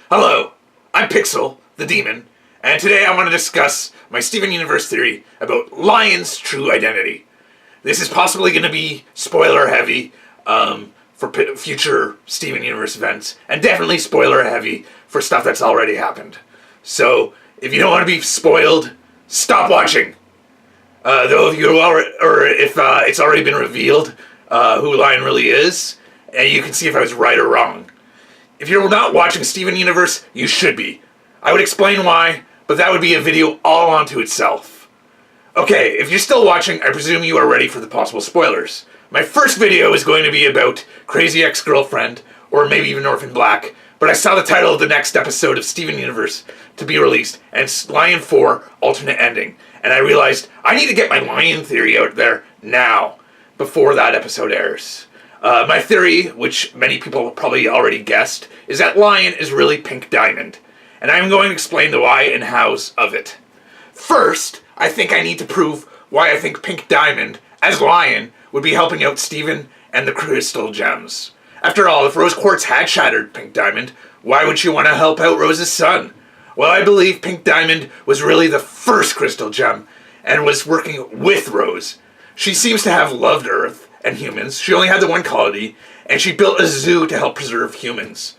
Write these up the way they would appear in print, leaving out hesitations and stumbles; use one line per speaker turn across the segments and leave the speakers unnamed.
Hello, I'm Pixel, the Demon, and today I want to discuss my Steven Universe theory about Lion's true identity. This is possibly going to be spoiler heavy for future Steven Universe events, and definitely spoiler heavy for stuff that's already happened. So, if you don't want to be spoiled, stop watching. Though if you already, or if it's already been revealed who Lion really is, and you can see if I was right or wrong. If you're not watching Steven Universe, you should be. I would explain why, but that would be a video all onto itself. Okay, if you're still watching, I presume you are ready for the possible spoilers. My first video is going to be about Crazy Ex-Girlfriend, or maybe even Orphan Black, but I saw the title of the next episode of Steven Universe to be released, and it's Lion 4 Alternate Ending, and I realized I need to get my Lion theory out there now, before that episode airs. My theory, which many people probably already guessed, is that Lion is really Pink Diamond, and I'm going to explain the why and hows of it. First, I think I need to prove why I think Pink Diamond, as Lion, would be helping out Steven and the Crystal Gems. After all, if Rose Quartz had shattered Pink Diamond, why would she want to help out Rose's son? Well, I believe Pink Diamond was really the first Crystal Gem, and was working with Rose. She seems to have loved Earth and humans. She only had the one quality, and she built a zoo to help preserve humans.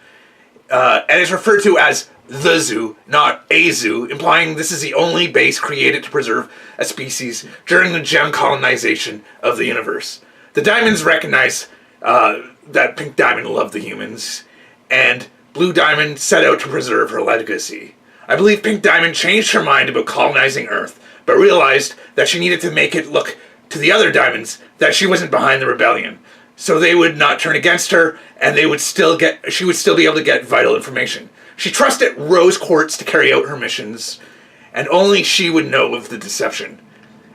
And is referred to as the zoo, not a zoo, implying this is the only base created to preserve a species during the gem colonization of the universe. The Diamonds recognize that Pink Diamond loved the humans, and Blue Diamond set out to preserve her legacy. I believe Pink Diamond changed her mind about colonizing Earth, but realized that she needed to make it look to the other Diamonds that she wasn't behind the rebellion, so they would not turn against her, and she would still be able to get vital information. She trusted Rose Quartz to carry out her missions, and only she would know of the deception.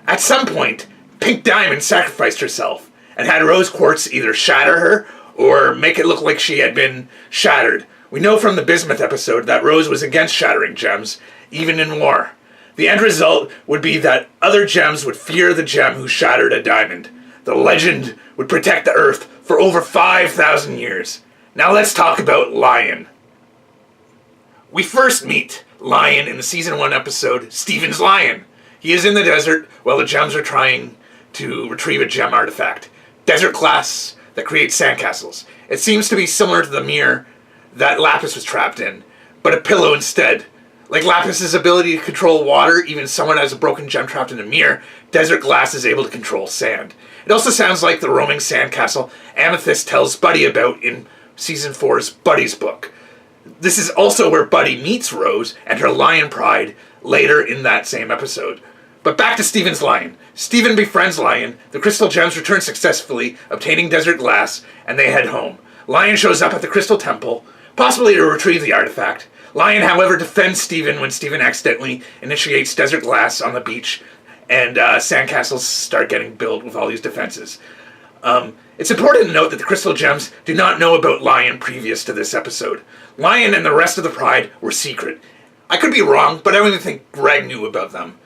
At some point, Pink Diamond sacrificed herself, and had Rose Quartz either shatter her, or make it look like she had been shattered. We know from the Bismuth episode that Rose was against shattering gems, even in war. The end result would be that other gems would fear the gem who shattered a diamond. The legend would protect the Earth for over 5,000 years. Now let's talk about Lion. We first meet Lion in the Season 1 episode, Steven's Lion. He is in the desert while the gems are trying to retrieve a gem artifact. Desert glass that creates sandcastles. It seems to be similar to the mirror that Lapis was trapped in, but a pillow instead. Like Lapis's ability to control water, even someone has a broken gem trapped in a mirror, desert glass is able to control sand. It also sounds like the roaming sandcastle Amethyst tells Buddy about in Season 4's Buddy's book. This is also where Buddy meets Rose and her lion pride later in that same episode. But back to Steven's Lion. Steven befriends Lion, the Crystal Gems return successfully, obtaining desert glass, and they head home. Lion shows up at the Crystal Temple, possibly to retrieve the artifact. Lion, however, defends Steven when Steven accidentally initiates desert glass on the beach, and sandcastles start getting built with all these defenses. It's important to note that the Crystal Gems do not know about Lion previous to this episode. Lion and the rest of the Pride were secret. I could be wrong, but I don't even think Greg knew about them.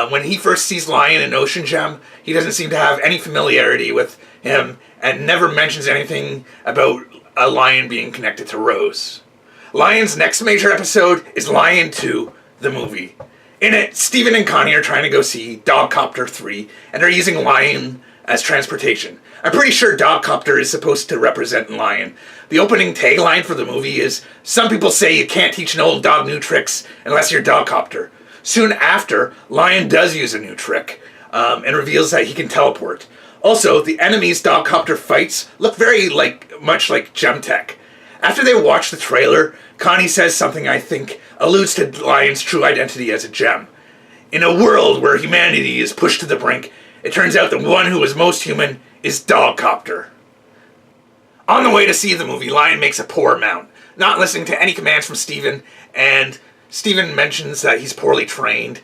When he first sees Lion in Ocean Gem, he doesn't seem to have any familiarity with him, and never mentions anything about a Lion being connected to Rose. Lion's next major episode is Lion 2, the movie. In it, Steven and Connie are trying to go see Dogcopter 3, and are using Lion as transportation. I'm pretty sure Dogcopter is supposed to represent Lion. The opening tagline for the movie is, "Some people say you can't teach an old dog new tricks unless you're Dogcopter." Soon after, Lion does use a new trick, and reveals that he can teleport. Also, the enemies Dogcopter fights look very much like Gemtech. After they watch the trailer, Connie says something I think alludes to Lion's true identity as a gem. In a world where humanity is pushed to the brink, it turns out the one who is most human is Dogcopter. On the way to see the movie, Lion makes a poor mount, not listening to any commands from Steven, and Steven mentions that he's poorly trained,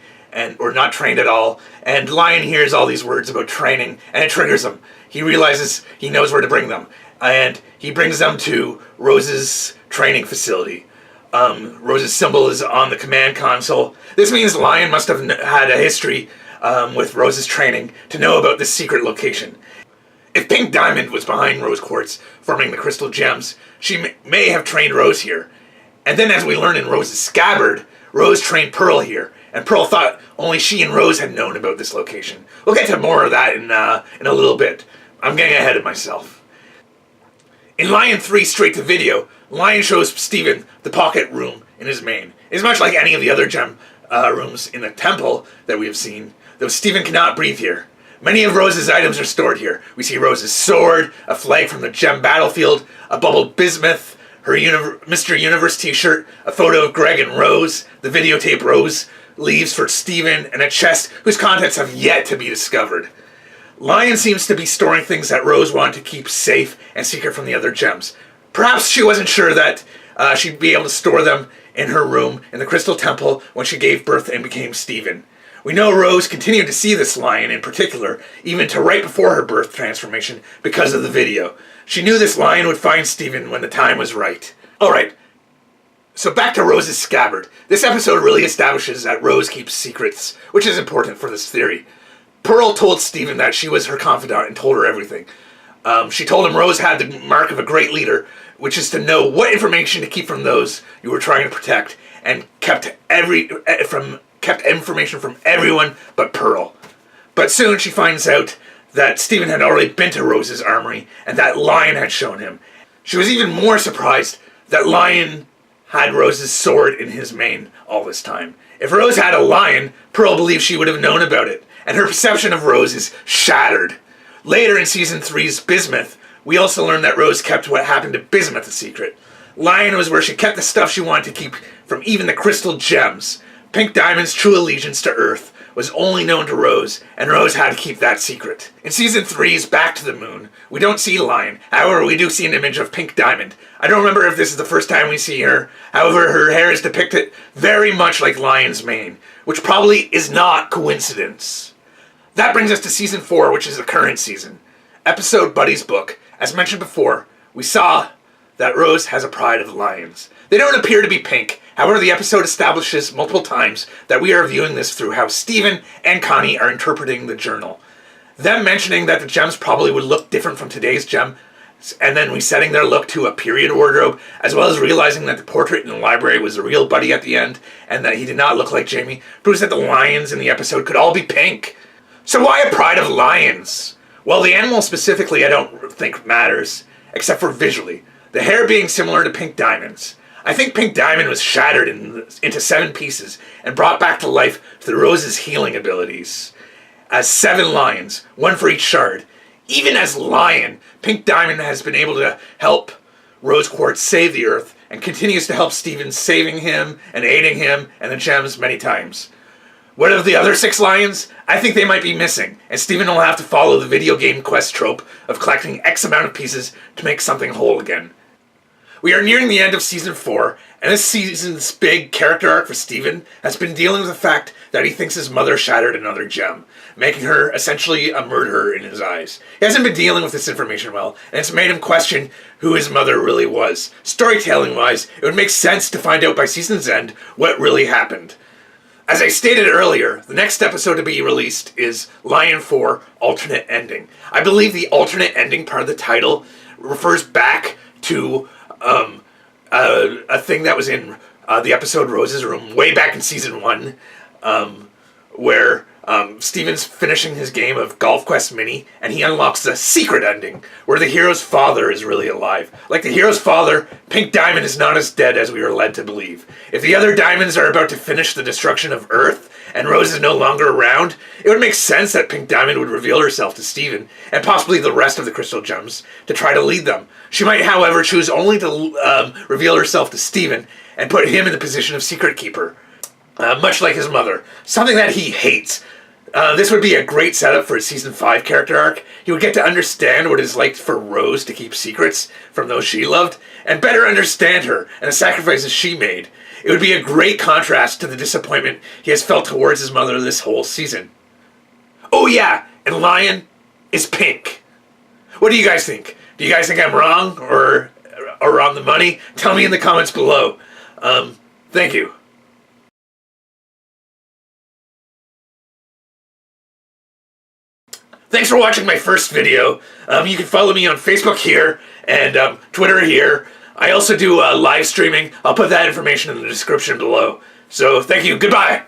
or not trained at all, and Lion hears all these words about training, and it triggers him. He realizes he knows where to bring them, and he brings them to Rose's training facility. Rose's symbol is on the command console. This means Lion must have had a history with Rose's training to know about this secret location. If Pink Diamond was behind Rose Quartz forming the Crystal Gems, she may have trained Rose here. And then as we learn in Rose's scabbard, Rose trained Pearl here, and Pearl thought only she and Rose had known about this location. We'll get to more of that in a little bit. I'm getting ahead of myself. In Lion 3 straight to video, Lion shows Steven the pocket room in his main. It's much like any of the other gem rooms in the temple that we have seen, though Steven cannot breathe here. Many of Rose's items are stored here. We see Rose's sword, a flag from the gem battlefield, a bubbled bismuth, her Mr. Universe t-shirt, a photo of Greg and Rose, the videotape Rose leaves for Steven, and a chest whose contents have yet to be discovered. Lion seems to be storing things that Rose wanted to keep safe and secret from the other gems. Perhaps she wasn't sure that she'd be able to store them in her room in the Crystal Temple when she gave birth and became Steven. We know Rose continued to see this lion in particular, even to right before her birth transformation, because of the video. She knew this lion would find Steven when the time was right. Alright, so back to Rose's scabbard. This episode really establishes that Rose keeps secrets, which is important for this theory. Pearl told Steven that she was her confidant and told her everything. She told him Rose had the mark of a great leader, which is to know what information to keep from those you were trying to protect, and kept information from everyone but Pearl. But soon she finds out that Steven had already been to Rose's armory, and that Lion had shown him. She was even more surprised that Lion had Rose's sword in his mane all this time. If Rose had a lion, Pearl believed she would have known about it, and her perception of Rose is shattered. Later in Season 3's Bismuth, we also learned that Rose kept what happened to Bismuth a secret. Lion was where she kept the stuff she wanted to keep from even the crystal gems. Pink Diamond's true allegiance to Earth was only known to Rose, and Rose had to keep that secret. In Season 3's Back to the Moon, we don't see Lion. However, we do see an image of Pink Diamond. I don't remember if this is the first time we see her. However, her hair is depicted very much like Lion's mane, which probably is not coincidence. That brings us to Season 4, which is the current season. Episode Buddy's Book. As mentioned before, we saw that Rose has a pride of lions. They don't appear to be pink. However, the episode establishes multiple times that we are viewing this through how Steven and Connie are interpreting the journal. Them mentioning that the gems probably would look different from today's gem, and then resetting their look to a period wardrobe, as well as realizing that the portrait in the library was a real Buddy at the end, and that he did not look like Jamie, proves that the lions in the episode could all be pink. So why a pride of lions? Well, the animal specifically I don't think matters, except for visually. The hair being similar to Pink Diamond's. I think Pink Diamond was shattered into 7 pieces and brought back to life through Rose's healing abilities. As 7 lions, 1 for each shard. Even as Lion, Pink Diamond has been able to help Rose Quartz save the Earth and continues to help Steven, saving him and aiding him and the gems many times. What of the other 6 lions? I think they might be missing, and Steven will have to follow the video game quest trope of collecting X amount of pieces to make something whole again. We are nearing the end of Season 4, and this season's big character arc for Steven has been dealing with the fact that he thinks his mother shattered another gem, making her essentially a murderer in his eyes. He hasn't been dealing with this information well, and it's made him question who his mother really was. Storytelling-wise, it would make sense to find out by season's end what really happened. As I stated earlier, the next episode to be released is Lion 4 Alternate Ending. I believe the alternate ending part of the title refers back to a thing that was in the episode Rose's Room way back in Season 1, where Steven's finishing his game of Golf Quest Mini, and he unlocks the secret ending, where the hero's father is really alive. Like the hero's father, Pink Diamond is not as dead as we are led to believe. If the other diamonds are about to finish the destruction of Earth, and Rose is no longer around, it would make sense that Pink Diamond would reveal herself to Steven, and possibly the rest of the Crystal Gems, to try to lead them. She might, however, choose only to reveal herself to Steven, and put him in the position of Secret Keeper, much like his mother, something that he hates. This would be a great setup for a Season 5 character arc. He would get to understand what it is like for Rose to keep secrets from those she loved, and better understand her and the sacrifices she made. It would be a great contrast to the disappointment he has felt towards his mother this whole season. Oh yeah, and Lion is pink. What do you guys think? Do you guys think I'm wrong or on the money? Tell me in the comments below. Thank you. Thanks for watching my first video. You can follow me on Facebook here and Twitter here. I also do live streaming. I'll put that information in the description below. So thank you. Goodbye.